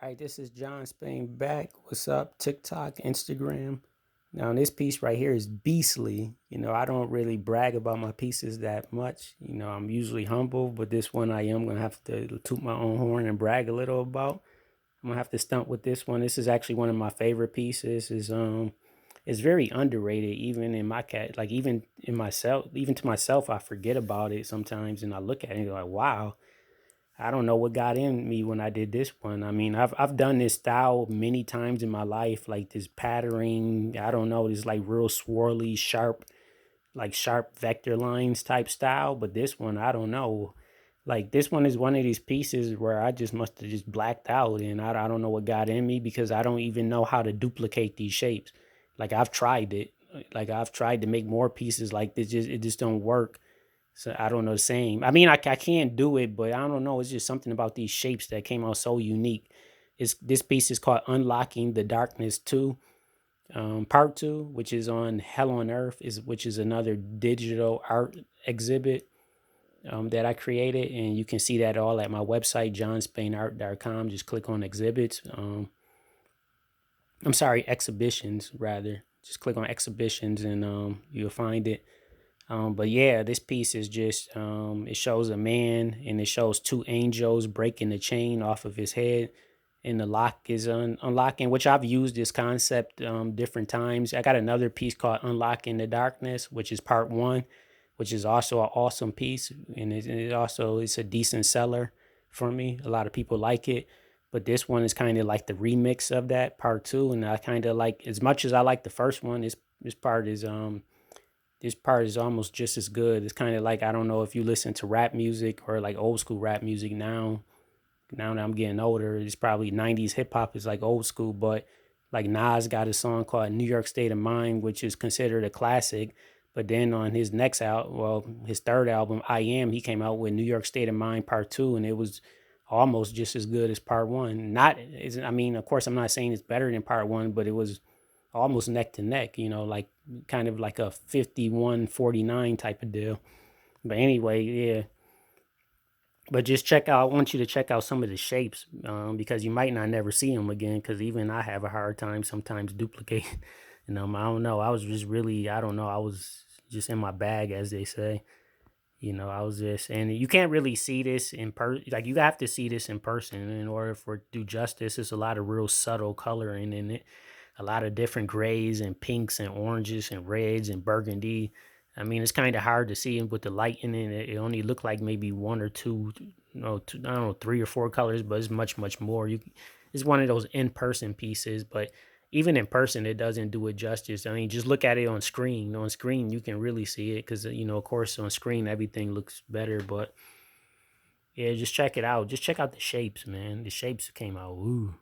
All right, this is John Spain back. What's up? TikTok, Instagram. Now, this piece right here is beastly. I don't really brag about my pieces that much. I'm usually humble, but this one I am going to have to toot my own horn and brag a little about. I'm going to have to stunt with this one. This is actually one of my favorite pieces. It's very underrated even in my cat, like even in myself, even to myself, I forget about it sometimes and I look at it and go like, wow, I don't know what got in me when I did this one. I mean, I've done this style many times in my life, like this patterning. I don't know, this like real swirly, sharp, like sharp vector lines type style. But this one, I don't know. Like this one is one of these pieces where I just must have just blacked out, and I don't know what got in me because I don't even know how to duplicate these shapes. Like I've tried it. Like I've tried to make more pieces like this, just it just don't work. So I don't know the same. I mean, I can't do it, but I don't know. It's just something about these shapes that came out so unique. This piece is called Unlocking the Darkness 2, Part 2, which is on Hell on Earth, which is another digital art exhibit that I created. And you can see that all at my website, johnspainart.com. Just click on exhibits. I'm sorry, exhibitions, rather. Just click on exhibitions and you'll find it. But yeah, this piece is just it shows a man and it shows two angels breaking the chain off of his head, and the lock is unlocking. Which I've used this concept different times. I got another piece called Unlocking the Darkness, which is part one, which is also an awesome piece, and it's a decent seller for me. A lot of people like it. But this one is kind of like the remix of that part two, and I kind of like, as much as I like the first one. This part is almost just as good. It's kind of like, I don't know if you listen to rap music or like old school rap music now. Now that I'm getting older, it's probably 90s hip hop is like old school, but like Nas got a song called New York State of Mind, which is considered a classic. But then on his next his third album, I Am, he came out with New York State of Mind Part 2, and it was almost just as good as Part 1. I mean, of course, I'm not saying it's better than Part 1, but it was almost neck to neck, like kind of like a 51-49 type of deal. But anyway, yeah. But just I want you to check out some of the shapes because you might not never see them again because even I have a hard time sometimes duplicating. I don't know. I was just really, I don't know. I was just in my bag, as they say. I was just, and you can't really see this in person. Like, you have to see this in person in order for it to do justice. There's a lot of real subtle coloring in it, a lot of different grays and pinks and oranges and reds and burgundy. I mean, it's kind of hard to see with the light in it. It only looked like maybe one or two, I don't know, three or four colors, but it's much, much more. It's one of those in-person pieces, but even in person, it doesn't do it justice. I mean, just look at it on screen. On screen, you can really see it because, of course, on screen, everything looks better. But yeah, just check it out. Just check out the shapes, man. The shapes came out. Ooh.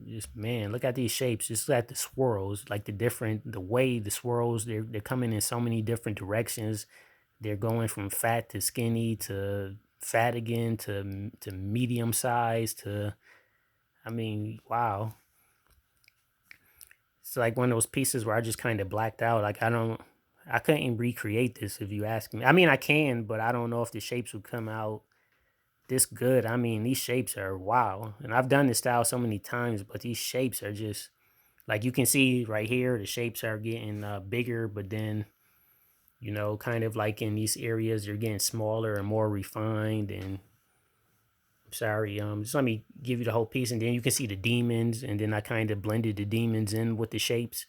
Just, man, look at these shapes. Just look at the swirls, like the way the swirls, they're coming in so many different directions. They're going from fat to skinny to fat again to medium size to, I mean, wow. It's like one of those pieces where I just kind of blacked out. Like, I couldn't recreate this if you ask me. I mean, I can, but I don't know if the shapes would come out this good. I mean, these shapes are wow. And I've done this style so many times, but these shapes are just, like, you can see right here, the shapes are getting bigger, but then, kind of like in these areas, they're getting smaller and more refined. And sorry, just let me give you the whole piece, and then you can see the demons, and then I kind of blended the demons in with the shapes.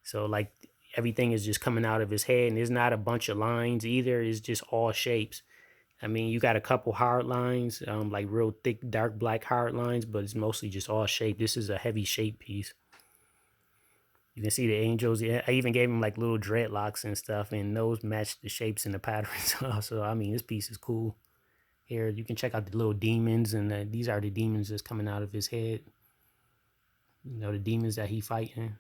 So like everything is just coming out of his head, and there's not a bunch of lines either. It's just all shapes. I mean, you got a couple hard lines, like real thick, dark black hard lines, but it's mostly just all shape. This is a heavy shape piece. You can see the angels. Yeah, I even gave them like little dreadlocks and stuff, and those match the shapes and the patterns. So I mean, this piece is cool. Here, you can check out the little demons, and these are the demons that's coming out of his head. The demons that he fighting.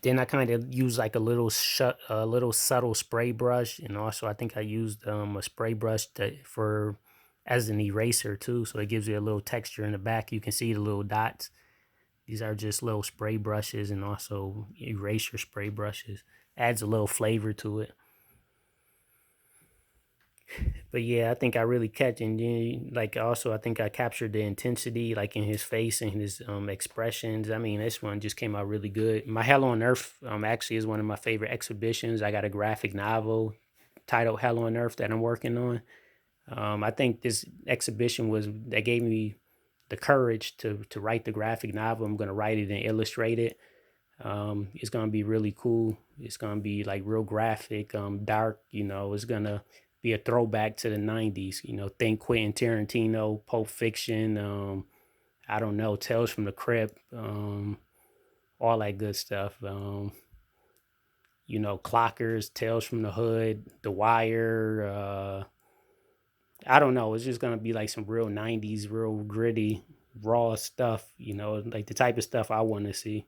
Then I kind of use like a little subtle spray brush, and also I think I used a spray brush for as an eraser too, so it gives you a little texture in the back. You can see the little dots. These are just little spray brushes and also eraser spray brushes. Adds a little flavor to it. But yeah, I think I really catch, and then like also I think I captured the intensity like in his face and his expressions. I mean, this one just came out really good. My Hell on Earth actually is one of my favorite exhibitions. I got a graphic novel titled Hell on Earth that I'm working on. I think this exhibition was that gave me the courage to write the graphic novel. I'm gonna write it and illustrate it. It's gonna be really cool. It's gonna be like real graphic, dark. You know, it's gonna be a throwback to the '90s. You know, think Quentin Tarantino, Pulp Fiction. I don't know, Tales from the Crypt. All that good stuff. You know, Clockers, Tales from the Hood, The Wire. I don't know. It's just gonna be like some real '90s, real gritty, raw stuff. You know, like the type of stuff I want to see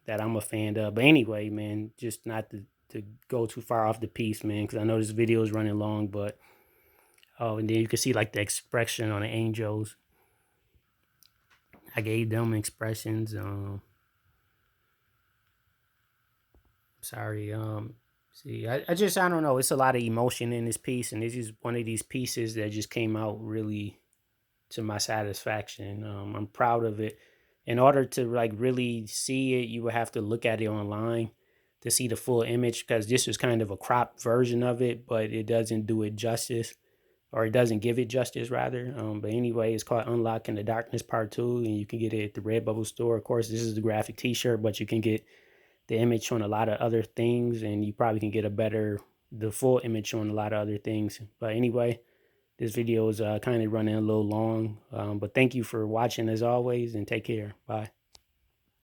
that I'm a fan of. But anyway, man, just not to go too far off the piece, man, because I know this video is running long. But oh, and then you can see like the expression on the angels. I gave them expressions. Sorry. See, I just I don't know. It's a lot of emotion in this piece, and this is one of these pieces that just came out really to my satisfaction. I'm proud of it. In order to like really see it, you would have to look at it online to see the full image because this is kind of a cropped version of it, but it doesn't do it justice, or it doesn't give it justice rather. But anyway, it's called Unlocking the Darkness Part Two, and you can get it at the Redbubble store. Of course, this is the graphic T-shirt, but you can get the image on a lot of other things, and you probably can get the full image on a lot of other things. But anyway, this video is kind of running a little long, but thank you for watching as always, and take care. Bye.